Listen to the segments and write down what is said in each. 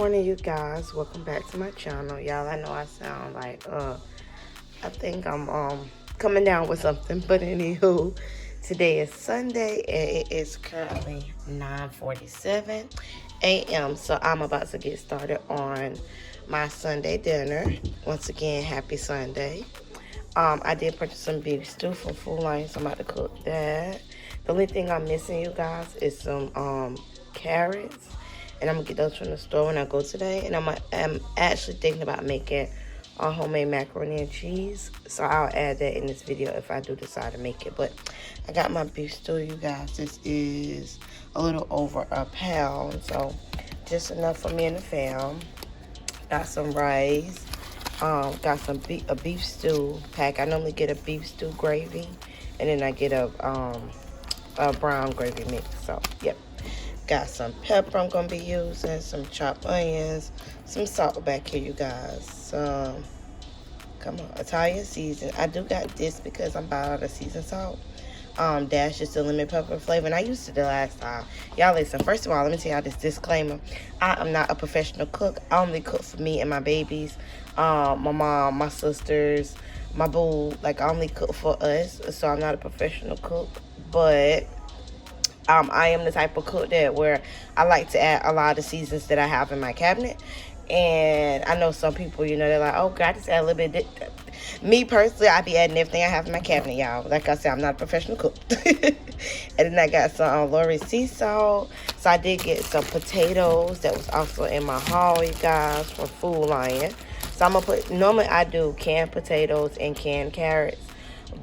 morning, you guys. Welcome back to my channel. Y'all, I know I sound like I think I'm coming down with something, but anywho, today is Sunday and it is currently 9:47 a.m. So I'm about to get started on my Sunday dinner. Once again, happy Sunday. I did purchase some beef stew from Food Lion, so I'm about to cook that. The only thing I'm missing, you guys, is some carrots, and I'm gonna get those from the store when I go today. And I'm actually thinking about making a homemade macaroni and cheese, so I'll add that in this video if I do decide to make it. But I got my beef stew, you guys. This is a little over a pound, so just enough for me and the fam. Got some rice. Got some a beef stew pack. I normally get a beef stew gravy, and then I get a brown gravy mix. So yep, got some pepper I'm gonna be using, some chopped onions, some salt back here, you guys. Come on, Italian season. I do got this because I'm buying out of seasoned salt. Dash just the lemon pepper flavor, and I used it the last time. Y'all listen, first of all, let me tell y'all this disclaimer. I am not a professional cook. I only cook for me and my babies, my mom, my sisters, my boo. Like, I only cook for us, so I'm not a professional cook. But I am the type of cook that where I like to add a lot of the seasons that I have in my cabinet. And I know some people, you know, they're like, oh, God, just add a little bit. Me personally, I be adding everything I have in my cabinet, y'all. Like I said, I'm not a professional cook. And then I got some Lori sea salt. So I did get some potatoes that was also in my haul, you guys, from Food Lion. So I'm going to put, normally I do canned potatoes and canned carrots.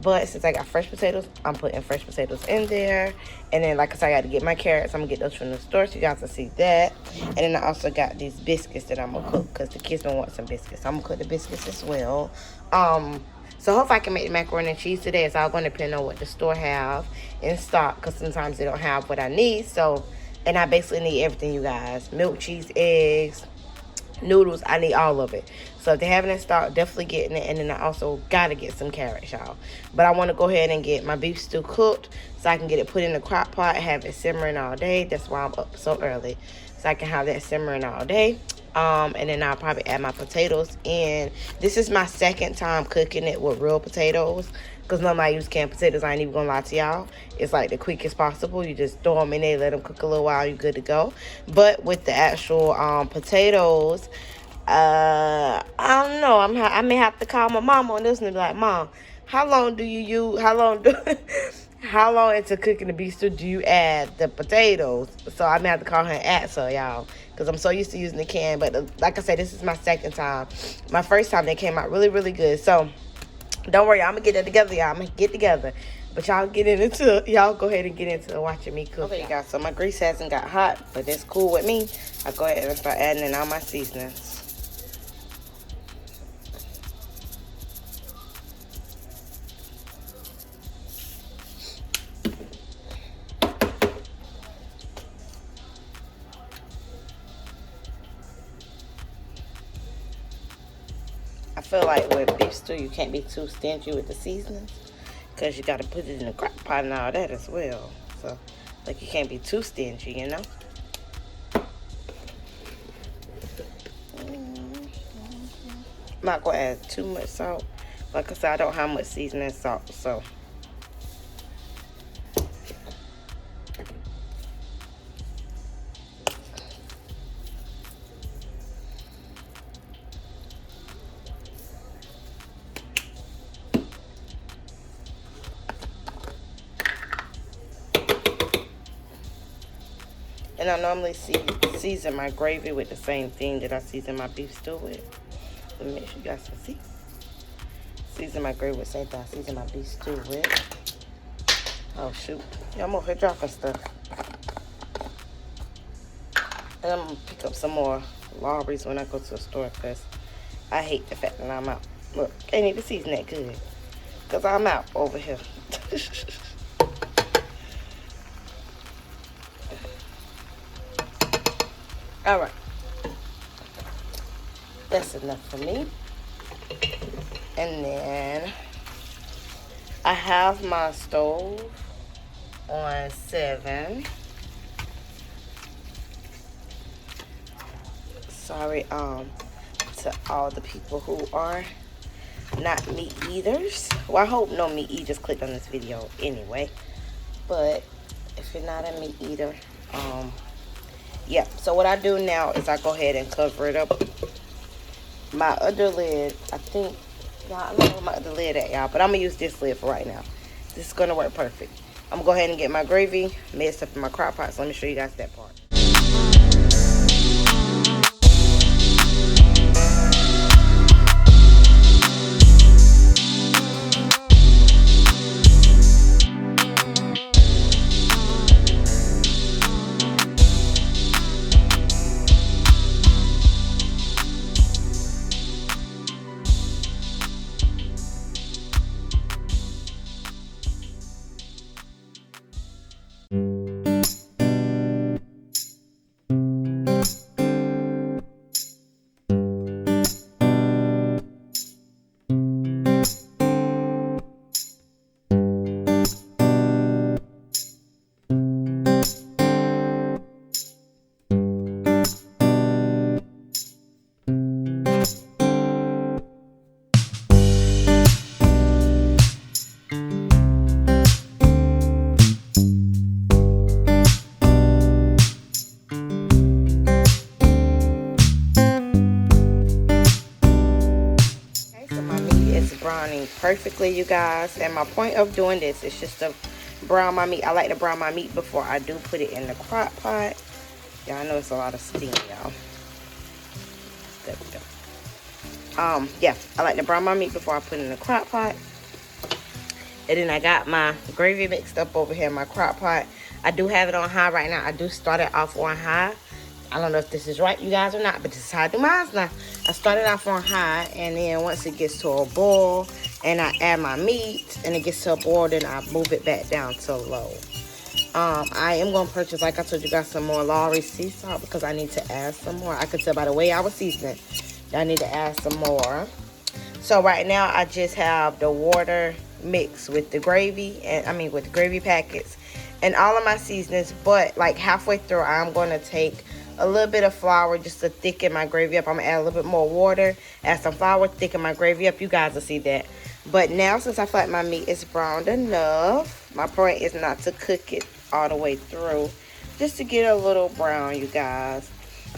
But since I got fresh potatoes, I'm putting fresh potatoes in there. And then, like I said, I got to get my carrots. I'm going to get those from the store so you guys can see that. And then I also got these biscuits that I'm going to cook because the kids don't want some biscuits. So I'm going to cook the biscuits as well. So hopefully I can make the macaroni and cheese today. It's all going to depend on what the store have in stock, because sometimes they don't have what I need. So, and I basically need everything, you guys. Milk, cheese, eggs, noodles. I need all of it. So if they have it in stock, definitely getting it. And then I also got to get some carrots, y'all. But I want to go ahead and get my beef stew cooked so I can get it put in the crock pot and have it simmering all day. That's why I'm up so early, so I can have that simmering all day. And then I'll probably add my potatoes in. This is my second time cooking it with real potatoes, because normally I use canned potatoes. I ain't even gonna lie to y'all. It's like the quickest possible. You just throw them in there, let them cook a little while, you're good to go. But with the actual potatoes, I don't know. I may have to call my mom on this and be like, Mom, how long into cooking the beef stew do you add the potatoes? So I may have to call her and ask her, y'all, because I'm so used to using the can. But like I said, this is my second time. My first time, they came out really, really good. So don't worry, I'm gonna get that together, y'all. I'm gonna get together. But y'all go ahead and get into watching me cook. Okay, you guys, so my grease hasn't got hot, but that's cool with me. I'll go ahead and start adding in all my seasonings. I feel like with beef stew, you can't be too stingy with the seasonings, because you got to put it in the crock pot and all that as well. So, like, you can't be too stingy, you know? I'm not going to add too much salt. Like I said, I don't have much seasoning salt, so. And I normally season my gravy with the same thing that I season my beef stew with. Let me make sure you guys can see. Season my gravy with the same thing I season my beef stew with. Oh, shoot. Yeah, I'm over here dropping stuff. And I'm going to pick up some more Lawry's when I go to the store, because I hate the fact that I'm out. Look, can't even season that good, because I'm out over here. All right, that's enough for me. And then I have my stove on 7. Sorry, to all the people who are not meat eaters. Well, I hope no meat eaters clicked on this video anyway. But if you're not a meat eater, yeah. So what I do now is I go ahead and cover it up. My other lid, I think, y'all, I don't know where my other lid at, y'all, but I'm gonna use this lid for right now. This is gonna work perfect. I'm gonna go ahead and get my gravy mixed up in my crock pot. So let me show you guys that part. Browning perfectly, you guys, and my point of doing this is just to brown my meat. I like to brown my meat before I do put it in the crock pot. Yeah, I know it's a lot of steam, y'all. There we go. Yeah, I like to brown my meat before I put it in the crock pot. And then I got my gravy mixed up over here in my crock pot. I do have it on high right now. I do start it off on high. I don't know if this is right, you guys, or not, but this is how I do mine now. I started off on high, and then once it gets to a boil, and I add my meat, and it gets to a boil, then I move it back down to low. I am going to purchase, like I told you guys, some more Lawry sea salt because I need to add some more. I could tell by the way I was seasoning, I need to add some more. So right now, I just have the water mixed with the gravy, and with the gravy packets, and all of my seasonings, but like halfway through, I'm going to take a little bit of flour just to thicken my gravy up. I'm gonna add a little bit more water, add some flour, thicken my gravy up. You guys will see that. But now, since I feel like my meat is browned enough, my point is not to cook it all the way through, just to get a little brown, you guys.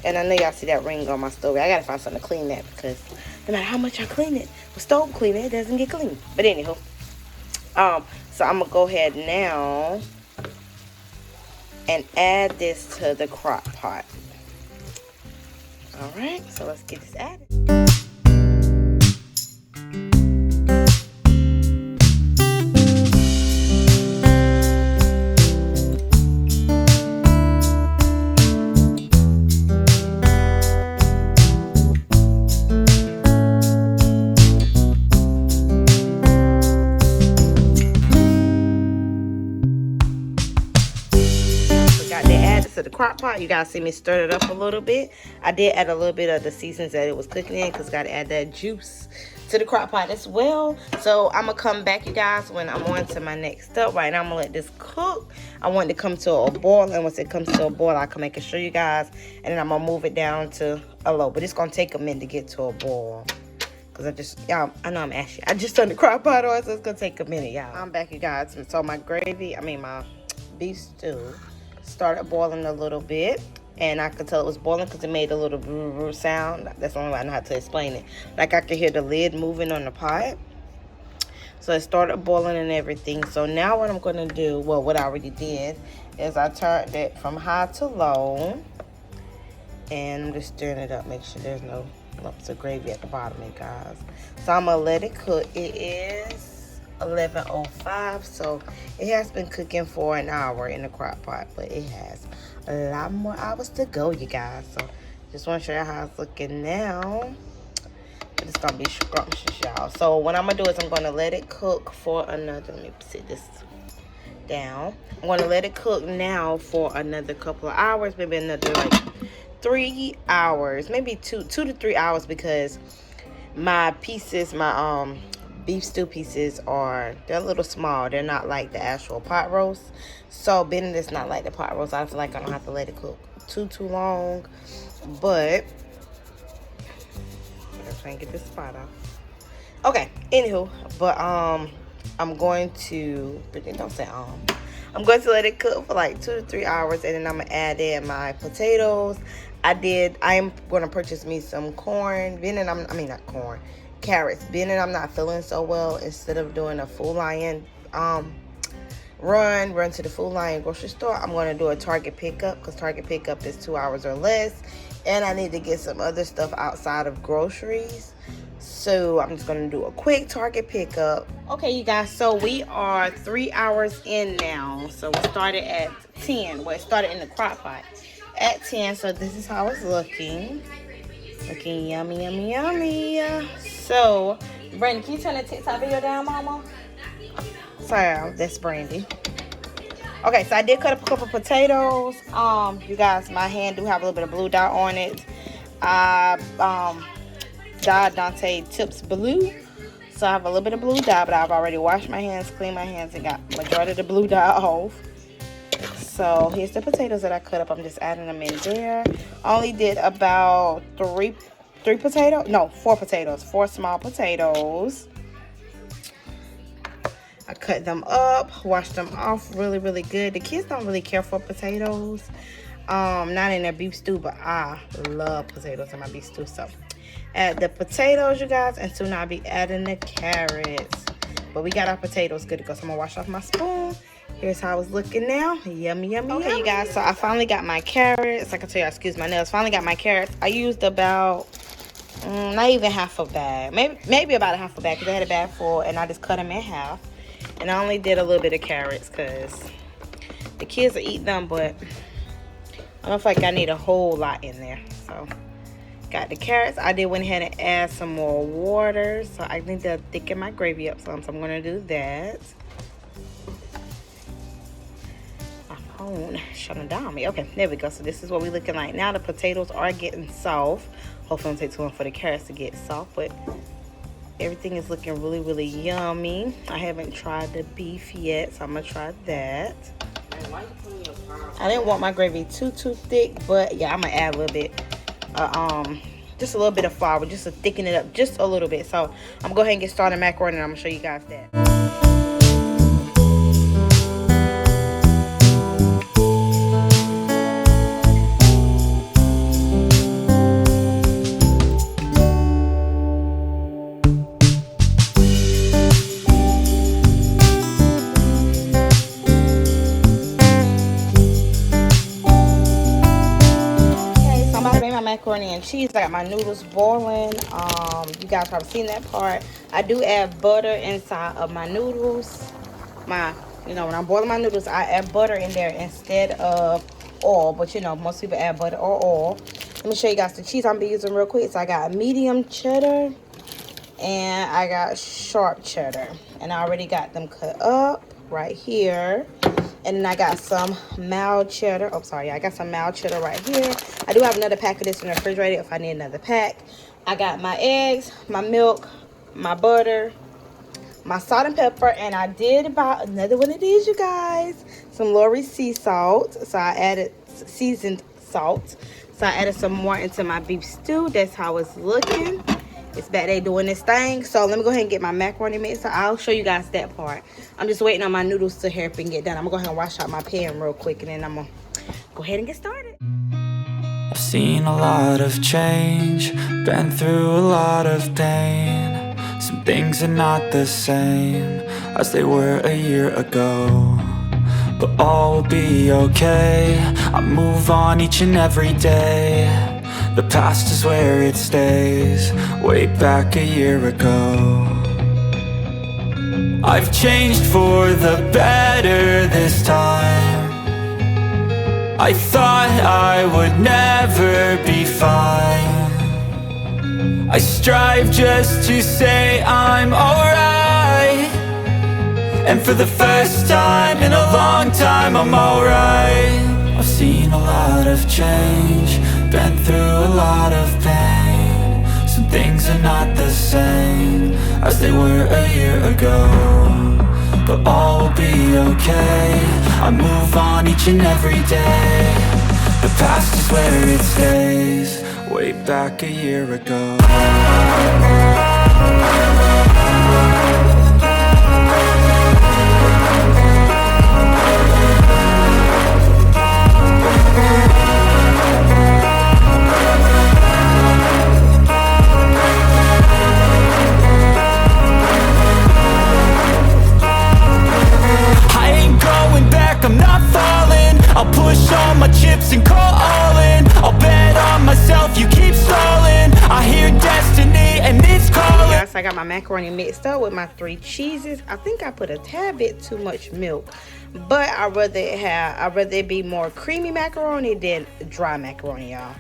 And I know y'all see that ring on my stove. I gotta find something to clean that because no matter how much I clean it, with stove cleaner, it doesn't get clean. But anywho, so I'm gonna go ahead now and add this to the crock pot. All right, so let's get this added. To the crock pot, you guys see me stir it up a little bit. I did add a little bit of the seasons that it was cooking in because got to add that juice to the crock pot as well. So I'm gonna come back, you guys, when I'm on to my next step. Right now I'm gonna let this cook. I want it to come to a boil, and once it comes to a boil, I can make it show you guys, and then I'm gonna move it down to a low. But it's gonna take a minute to get to a boil because I know I'm ashy. I just turned the crock pot on, so it's gonna take a minute, y'all. I'm back, you guys. So my my beef stew started boiling a little bit, and I could tell it was boiling because it made a little brr sound. That's the only way I know how to explain it. Like I could hear the lid moving on the pot. So it started boiling and everything. So now what I'm gonna do, well, what I already did, is I turned it from high to low, and I'm just stirring it up, make sure there's no lumps of gravy at the bottom, you guys. So I'm gonna let it cook. It is 11:05, so it has been cooking for an hour in the crock pot, but it has a lot more hours to go, you guys. So just want to show you how it's looking now, but it's gonna be scrumptious, y'all. So what I'm gonna do is I'm gonna let it cook for another, let me sit this down. I'm gonna let it cook now for another couple of hours, maybe another like 3 hours, maybe two to 3 hours, because my pieces, my beef stew pieces they're a little small. They're not like the actual pot roast. So being it's not like the pot roast, I feel like I don't have to let it cook too long. But trying to get this spot off. Okay, anywho, but I'm going to, don't say I'm going to let it cook for like 2 to 3 hours, and then I'm gonna add in my potatoes. I am gonna purchase me some corn. Carrots. Being that I'm not feeling so well, instead of doing a Food Lion run to the Food Lion grocery store, I'm gonna do a Target pickup, because Target pickup is 2 hours or less, and I need to get some other stuff outside of groceries. So I'm just gonna do a quick Target pickup. Okay, you guys, so we are 3 hours in now. So we started at 10. Well, it started in the crock pot at 10. So this is how it's looking. Looking yummy, yummy, yummy. So, Brandon, can you turn the TikTok video down, Mama? Sorry, that's Brandy. Okay, so I did cut up a couple potatoes. You guys, my hand do have a little bit of blue dot on it. Dyed Dante Tips blue, so I have a little bit of blue dye, but I've already washed my hands, cleaned my hands, and got majority of the blue dye off. So here's the potatoes that I cut up. I'm just adding them in there. I only did about 4 potatoes, 4 small potatoes. I cut them up, washed them off really, really good. The kids don't really care for potatoes, not in their beef stew, but I love potatoes in my beef stew. So add the potatoes, you guys, and soon I'll be adding the carrots. But we got our potatoes good to go, so I'm gonna wash off my spoon. Here's how it's looking now. Yummy, yummy. Okay, yummy. You guys, so I finally got my carrots. Like I tell you, excuse my nails. Finally got my carrots. I used about not even half a bag, maybe about a half a bag, because I had a bag full, and I just cut them in half. And I only did a little bit of carrots because the kids will eat them, but I don't feel like I need a whole lot in there. So got the carrots. I went ahead and add some more water, so I need to thicken my gravy up some, so I'm going to do that. My phone shutting down on me. Okay, there we go. So this is what we're looking like now. The potatoes are getting soft. Hopefully it don't take too long for the carrots to get soft, but everything is looking really, really yummy. I haven't tried the beef yet, so I'm going to try that. I didn't want my gravy too thick, but yeah, I'm going to add a little bit. Just a little bit of flour, just to thicken it up just a little bit. So I'm gonna go ahead and get started macaroni, and I'm gonna show you guys that. Macaroni and cheese. I got my noodles boiling. You guys probably seen that part. I do add butter inside of my noodles. When I'm boiling my noodles, I add butter in there instead of oil. But most people add butter or oil. Let me show you guys the cheese I'm be using real quick. So I got medium cheddar and I got sharp cheddar, and I already got them cut up right here. And then I got some mild cheddar. Oh, sorry. I got some mild cheddar right here. I do have another pack of this in the refrigerator if I need another pack. I got my eggs, my milk, my butter, my salt and pepper. And I did about another one of these, you guys. Some Lori sea salt. So I added seasoned salt. So I added some more into my beef stew. That's how it's looking. It's back there doing this thing. So let me go ahead and get my macaroni mixed. So I'll show you guys that part. I'm just waiting on my noodles to hurry up and get done. I'm gonna go ahead and wash out my pan real quick, and then I'm gonna go ahead and get started. I've seen a lot of change, been through a lot of pain. Some things are not the same as they were a year ago, but all will be okay. I move on each and every day. The past is where it stays, way back a year ago. I've changed for the better this time. I thought I would never be fine. I strive just to say I'm alright, and for the first time in a long time I'm alright. I've seen a lot of change, been through a lot of pain. Some things are not the same as they were a year ago, but all will be okay. I move on each and every day. The past is where it stays, way back a year ago. I'll push all my chips and call all in. I'll bet on myself, you keep stalling. I hear destiny and it's calling. Yes, I got my macaroni mixed up with my 3 cheeses. I think I put a tad bit too much milk, but I'd rather it be more creamy macaroni than dry macaroni, y'all.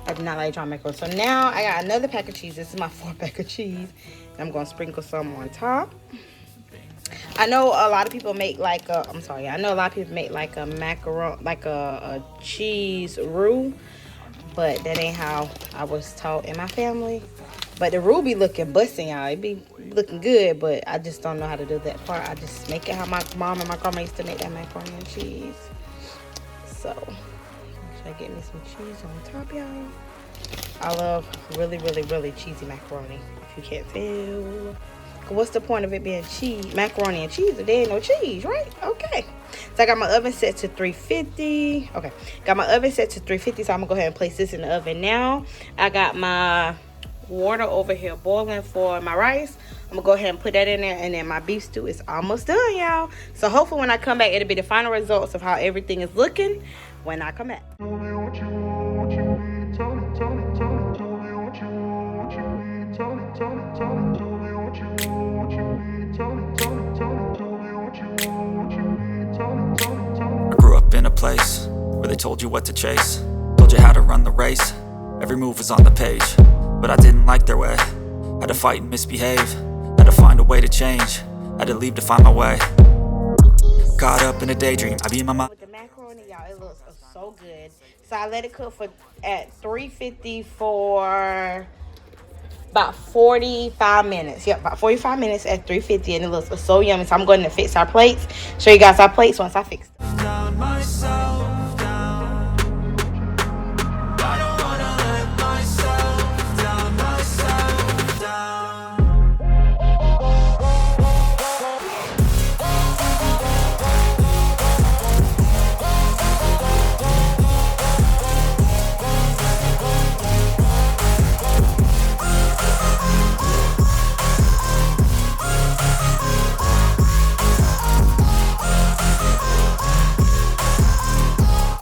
I do not like dry macaroni. So now I got another pack of cheese. This is my 4th pack of cheese. And I'm gonna sprinkle some on top. I know a lot of people make like a, I know a lot of people make like a macaroni, like a cheese roux, but that ain't how I was taught in my family. But the roux be looking busting, y'all. It be looking good, but I just don't know how to do that part. I just make it how my mom and my grandma used to make that macaroni and cheese. So, should I get me some cheese on top, y'all? I love really, really, really cheesy macaroni, if you can't tell. What's the point of it being cheese, macaroni and cheese if there ain't no cheese, right? Okay. So I got my oven set to 350. Okay. Got my oven set to 350, so I'm going to go ahead and place this in the oven now. I got my water over here boiling for my rice. I'm going to go ahead and put that in there, and then my beef stew is almost done, y'all. So hopefully when I come back, it'll be the final results of how everything is looking when I come back. In a place where they told you what to chase, told you how to run the race, every move was on the page, but I didn't like their way. Had to fight and misbehave, had to find a way to change, had to leave to find my way. Caught up in a daydream, I be in my mind. With the macaroni, y'all, it looks so good. So I let it cook at 350 for about 45 minutes. Yep, about 45 minutes at 350, and it looks so yummy. So I'm going to fix our plates, show you guys our plates once I fix them.